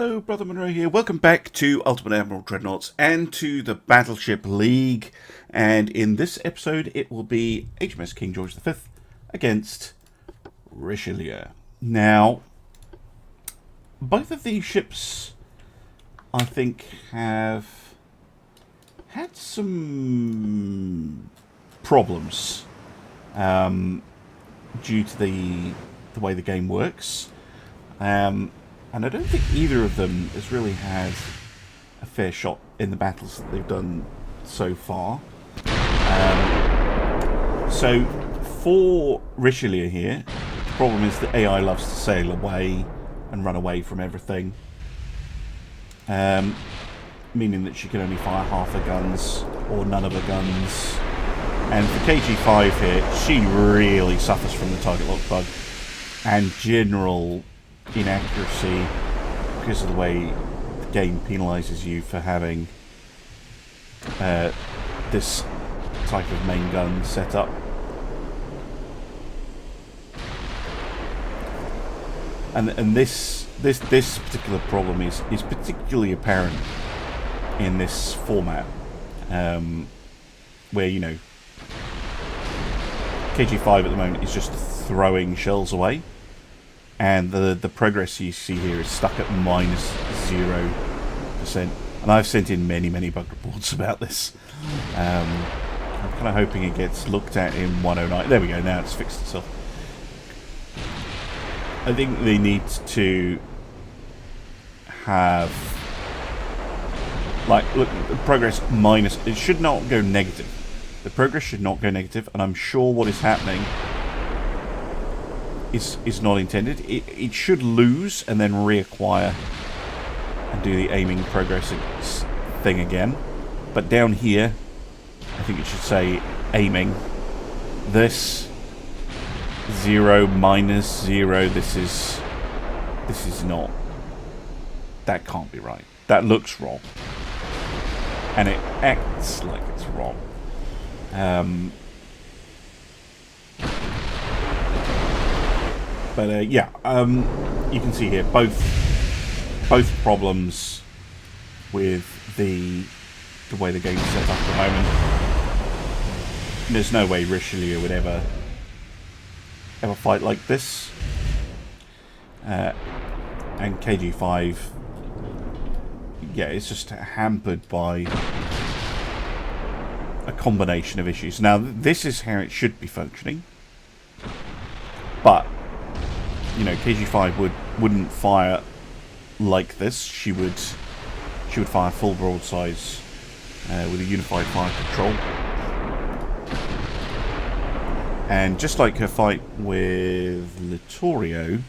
Hello, Brother Monroe here. Welcome back to Ultimate Admiral Dreadnoughts and to the Battleship League. And in this episode, it will be HMS King George V against Richelieu. Now, both of these ships, I think, have had some problems due to the way the game works. And I don't think either of them has really had a fair shot in the battles that they've done so far. So for Richelieu here, the problem is that AI loves to sail away and run away from everything. Meaning that she can only fire half her guns or none of her guns. And for KG5 here, she really suffers from the target lock bug and general inaccuracy because of the way the game penalises you for having this type of main gun set up. And this particular problem is particularly apparent in this format, where, you know, KG5 at the moment is just throwing shells away. And the progress you see here is stuck at -0%. And I've sent in many bug reports about this. I'm kind of hoping it gets looked at in 109. There we go, now it's fixed itself. I think they need to have, like, look, the progress minus, it should not go negative. The progress should not go negative, and I'm sure what is happening is not intended. It should lose and then reacquire and do the aiming progress thing again. But down here, I think it should say aiming. This 0 minus 0. This is not. That can't be right. That looks wrong, and it acts like it's wrong. But yeah, you can see here both problems with the way the game's set up at the moment. There's no way Richelieu would ever fight like this. And KG5, yeah, it's just hampered by a combination of issues. Now, this is how it should be functioning, but you know, KG5 wouldn't fire like this. She would fire full broadsides with a unified fire control. And just like her fight with Littorio,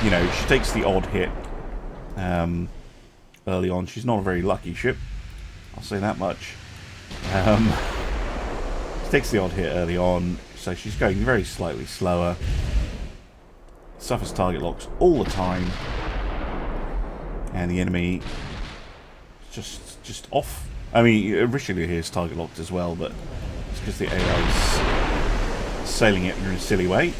you know, she takes the odd hit early on. She's not a very lucky ship, I'll say that much. She takes the odd hit early on, so she's going very slightly slower. Suffers target locks all the time, and the enemy just off. I mean, Richelieu here is target locked as well, but it's because the AI is sailing it in a silly way.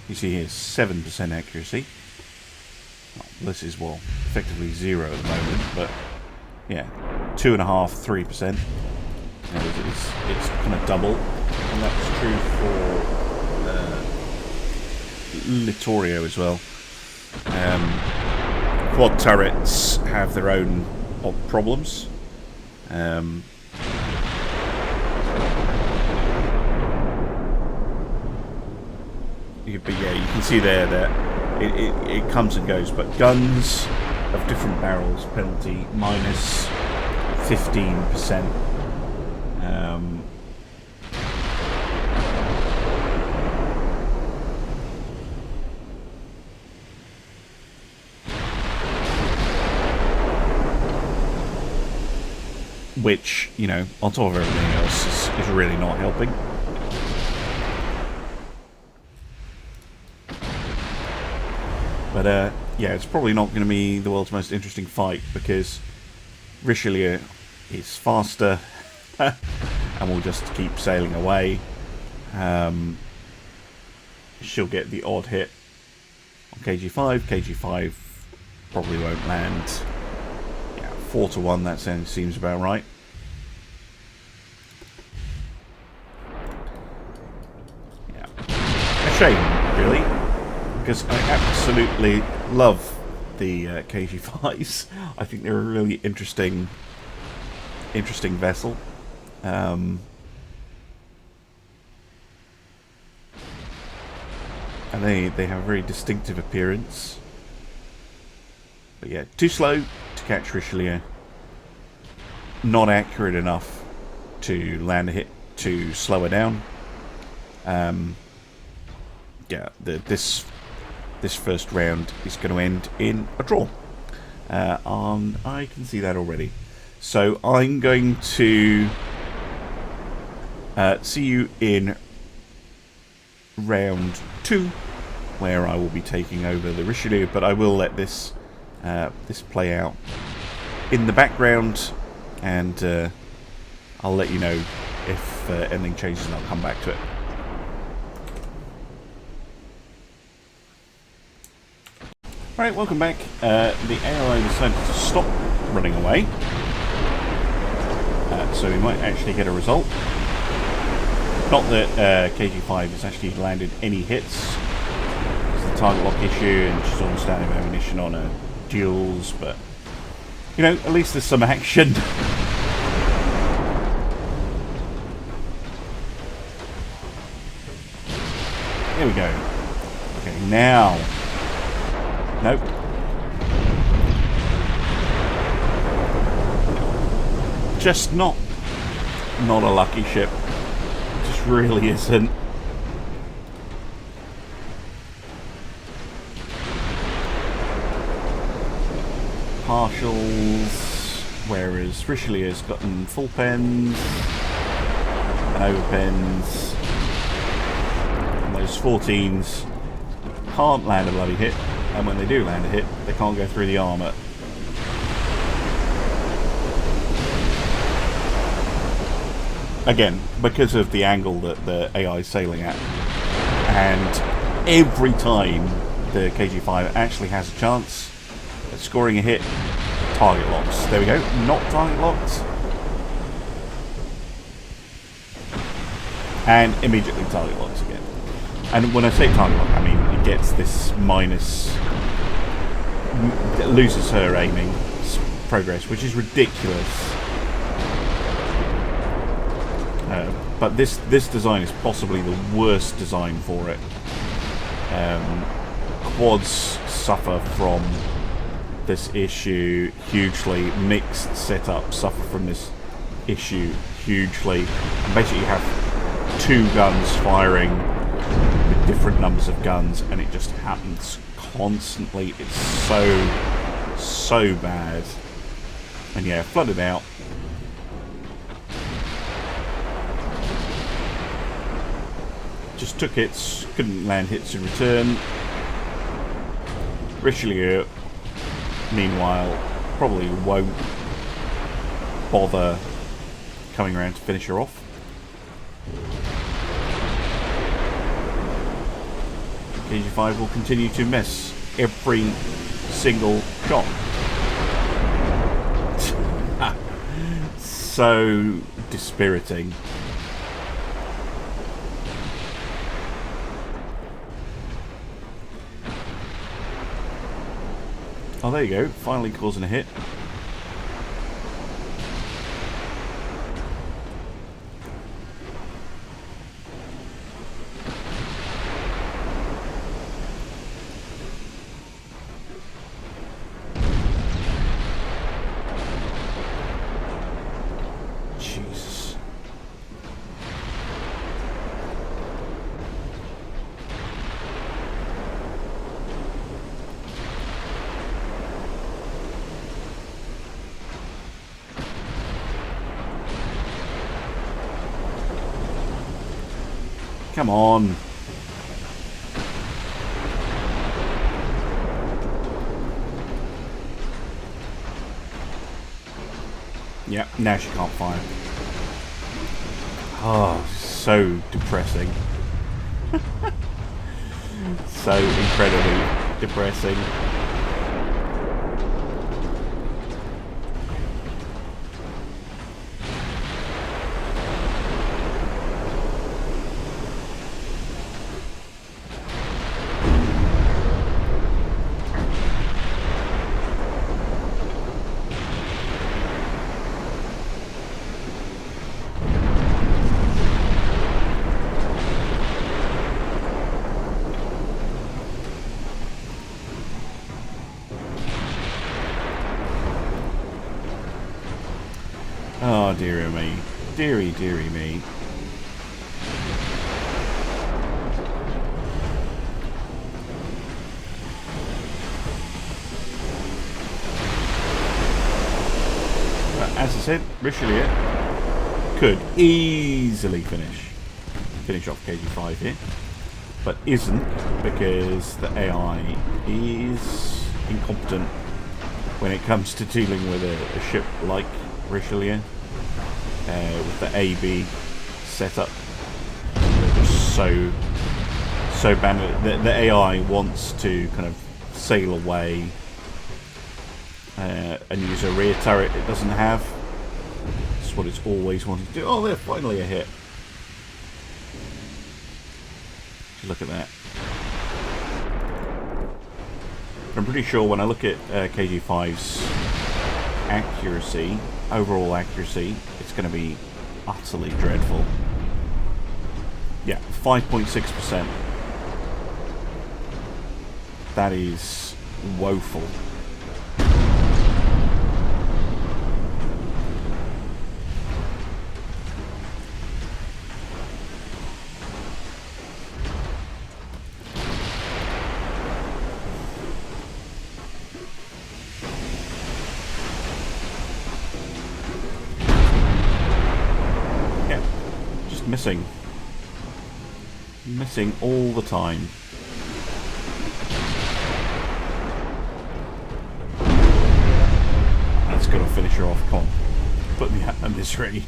You see here 7% accuracy. Well, this is, well, effectively 0 at the moment, but yeah, 2.5%, 3%. It's kind of double, and that's true for Littorio as well. Quad turrets have their own problems. But yeah, you can see there that it comes and goes, but guns of different barrels penalty minus 15%. Which, you know, on top of everything else, is really not helping. But yeah, it's probably not going to be the world's most interesting fight, because Richelieu is faster, and we'll just keep sailing away. She'll get the odd hit on KG5. KG5 probably won't land. Yeah, 4-1, that seems about right. Yeah. A shame, really, because I absolutely love the KG5s. I think they're a really interesting vessel. And they have a very distinctive appearance. But yeah, too slow to catch Richelieu. Not accurate enough to land a hit to slow her down. Yeah, this first round is going to end in a draw. I can see that already. So I'm going to see you in round 2, where I will be taking over the Richelieu, but I will let this play out in the background, and I'll let you know if anything changes, and I'll come back to it. Alright, welcome back. The Iroey decided to stop running away, so we might actually get a result. Not that KG5 has actually landed any hits. It's the target lock issue, and she's almost out of ammunition on her duels, but you know, at least there's some action. Here we go. Okay, now. Nope. Just not a lucky ship. Just really isn't. Partials, whereas Richelieu's gotten full pens and over pens, and those 14s can't land a bloody hit, and when they do land a hit, they can't go through the armour. Again, because of the angle that the AI is sailing at, and every time the KG5 actually has a chance at scoring a hit, target locks. There we go, not target locked. And immediately target locks again. And when I say target lock, I mean it gets this minus, loses her aiming progress, which is ridiculous. But this design is possibly the worst design for it. Quads suffer from this issue hugely. Mixed setups suffer from this issue hugely. And basically you have two guns firing with different numbers of guns, and it just happens constantly. It's so bad. And yeah, flooded out. Just took hits, couldn't land hits in return. Richelieu, meanwhile, probably won't bother coming around to finish her off. KG5 will continue to miss every single shot. So dispiriting. Oh, there you go. Finally causing a hit. Jesus. Come on. Yeah, now she can't fire. Oh, so depressing. So incredibly depressing. Oh, dearie me. Dearie, dearie me. But as I said, Richelieu could easily finish off KG5 here, but isn't, because the AI is incompetent when it comes to dealing with a ship like Richelieu, with the AB setup. They're just so bad. The AI wants to kind of sail away and use a rear turret it doesn't have. That's what it's always wanted to do. Oh, there, finally a hit. Look at that. I'm pretty sure when I look at KG5's accuracy, overall accuracy, it's going to be utterly dreadful. Yeah, 5.6%. That is woeful. Missing all the time. That's gonna finish her off. Come on, put me out of misery.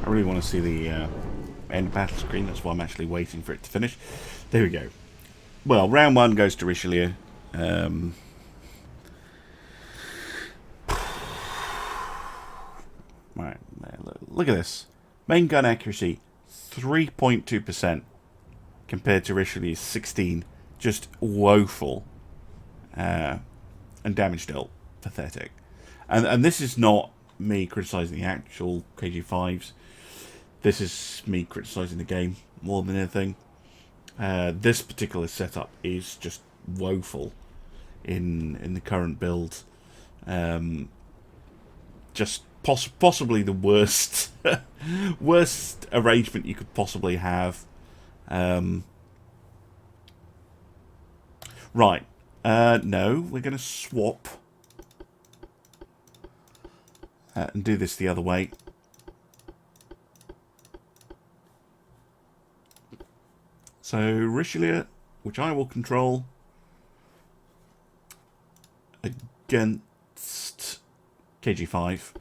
I really want to see the end battle screen. That's why I'm actually waiting for it to finish. There we go. Well, round one goes to Richelieu. Right, look at this. Main gun accuracy, 3.2% compared to Richelieu's 16. Just woeful. And damage dealt, pathetic. And this is not me criticising the actual KG5s. This is me criticising the game more than anything. This particular setup is just woeful in the current build. Just possibly the worst worst arrangement you could possibly have. Right. No, we're going to swap and do this the other way. So Richelieu, which I will control against KG5,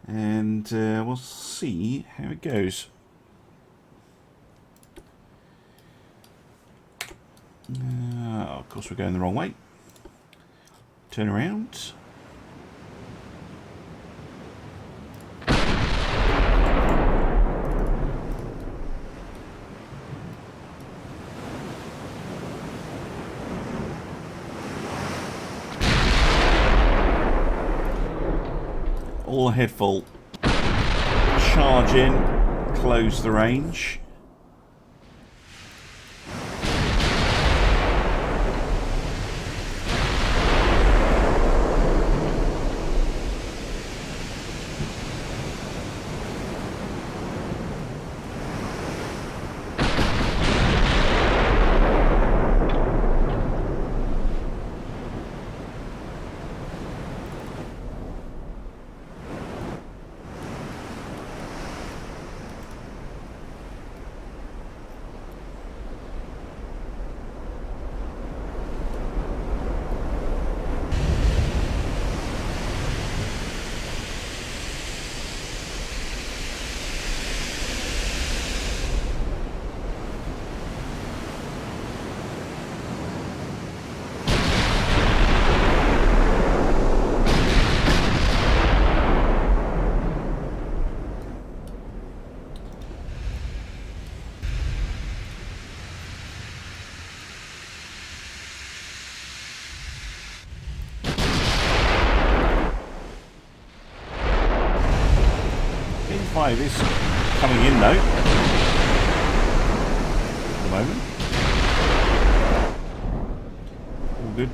and we'll see how it goes. Of course we're going the wrong way. Turn around. All ahead full. Charge in, close the range. KG5 is coming in though. At the moment. All good.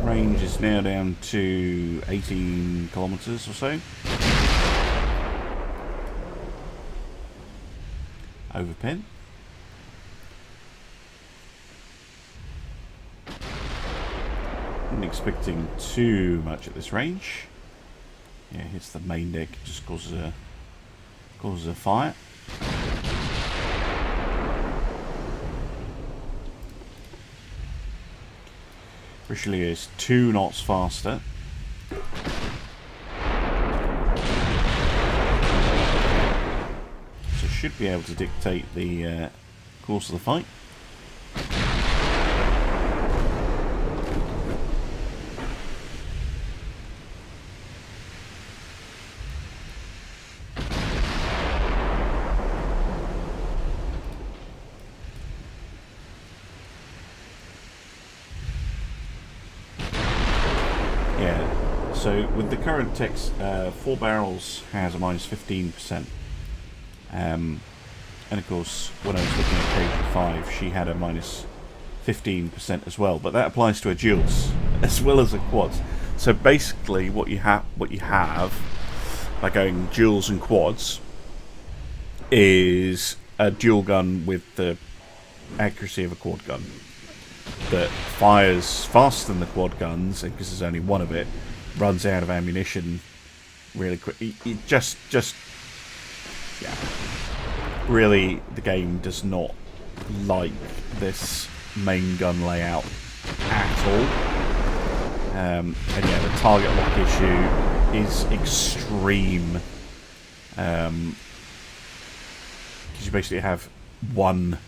Range is now down to 18 kilometers or so. Overpin. Not expecting too much at this range. Yeah, hits the main deck, just causes a fire. Richelieu is 2 knots faster. So should be able to dictate the course of the fight. So with the current text, 4 barrels has a minus 15%. And of course, when I was looking at KG5, she had a minus 15% as well. But that applies to her duels as well as her quads. So basically, what you have by going duels and quads is a dual gun with the accuracy of a quad gun that fires faster than the quad guns, and because there's only one of it, runs out of ammunition really quick. It just yeah. Really, the game does not like this main gun layout at all. And yeah, the target lock issue is extreme. Because you basically have one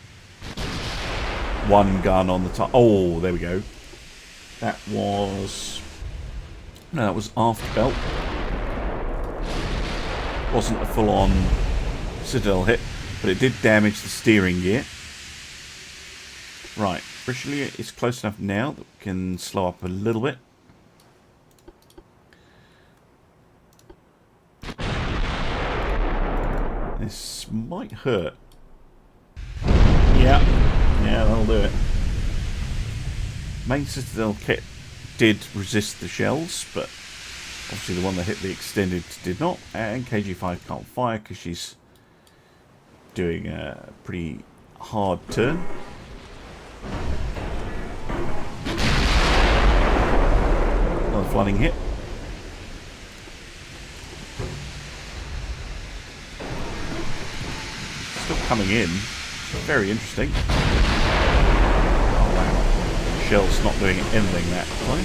gun on the top. Oh, there we go. That was... No, that was aft belt. Wasn't a full-on Citadel hit, but it did damage the steering gear. Right, Richelieu is close enough now that we can slow up a little bit. This might hurt. Yeah, that'll do it. Main Citadel kit did resist the shells, but obviously the one that hit the extended did not, and KG5 can't fire because she's doing a pretty hard turn. Another flooding hit. Still coming in. Very interesting. Shell's not doing anything that time.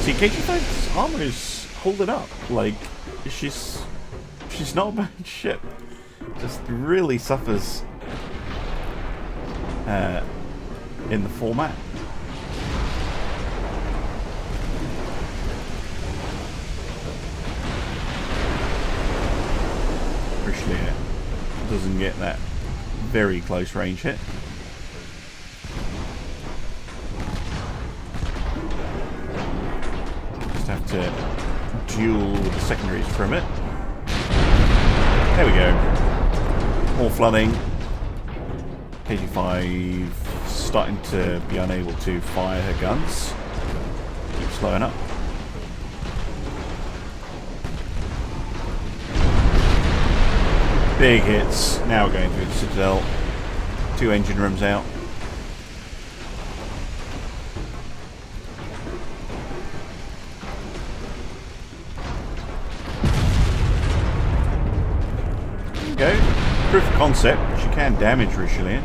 See, KG5's armor is holding up. Like, she's not a bad ship. Just really suffers in the format. Doesn't get that very close range hit. Just have to duel with the secondaries for a minute. There we go. More flooding. KG5 starting to be unable to fire her guns. Keep slowing up. Big hits. Now we're going through the Citadel. 2 engine rooms out. There we go. Proof of concept. She can damage Richelieu.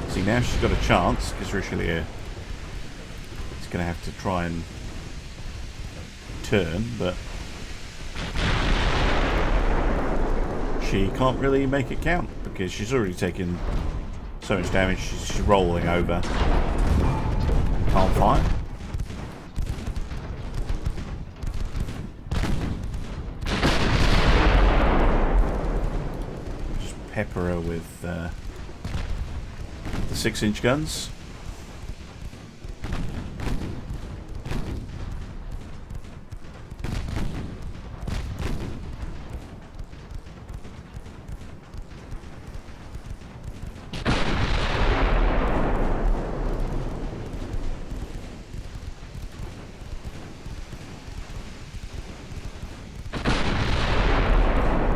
See, now she's got a chance because Richelieu is going to have to try and turn, but she can't really make it count because she's already taken so much damage. She's rolling over. Can't fire. Just pepper her with the 6-inch guns.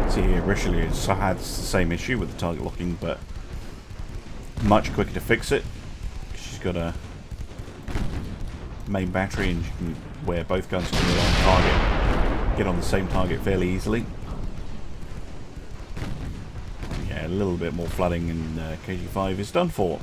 See here, Richelieu had the same issue with the target locking, but much quicker to fix it. She's got a main battery and she can, where both guns can get on the same target fairly easily. Yeah, a little bit more flooding and KG5 is done for.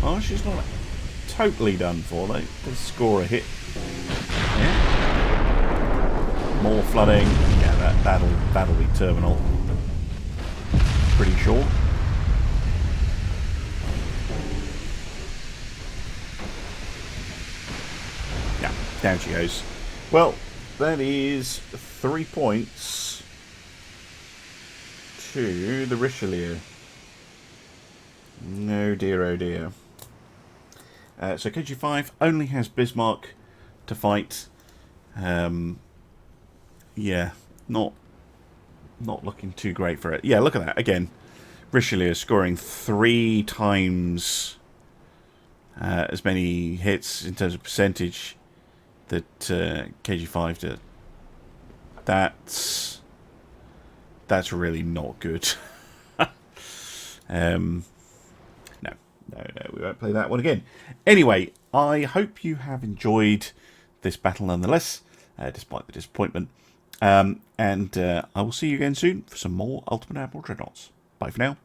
Oh, she's not totally done for. They score a hit. Yeah. More flooding. Yeah, that'll be terminal. Pretty sure. Yeah, down she goes. Well, that is 3 points to the Richelieu. No dear, oh dear. So KG5 only has Bismarck to fight. Yeah, not looking too great for it. Yeah, look at that again. Richelieu scoring 3 times as many hits in terms of percentage that KG5 did. That's really not good. No, we won't play that one again. Anyway, I hope you have enjoyed this battle nonetheless, despite the disappointment. And I will see you again soon for some more Ultimate Admiral Dreadnoughts. Bye for now.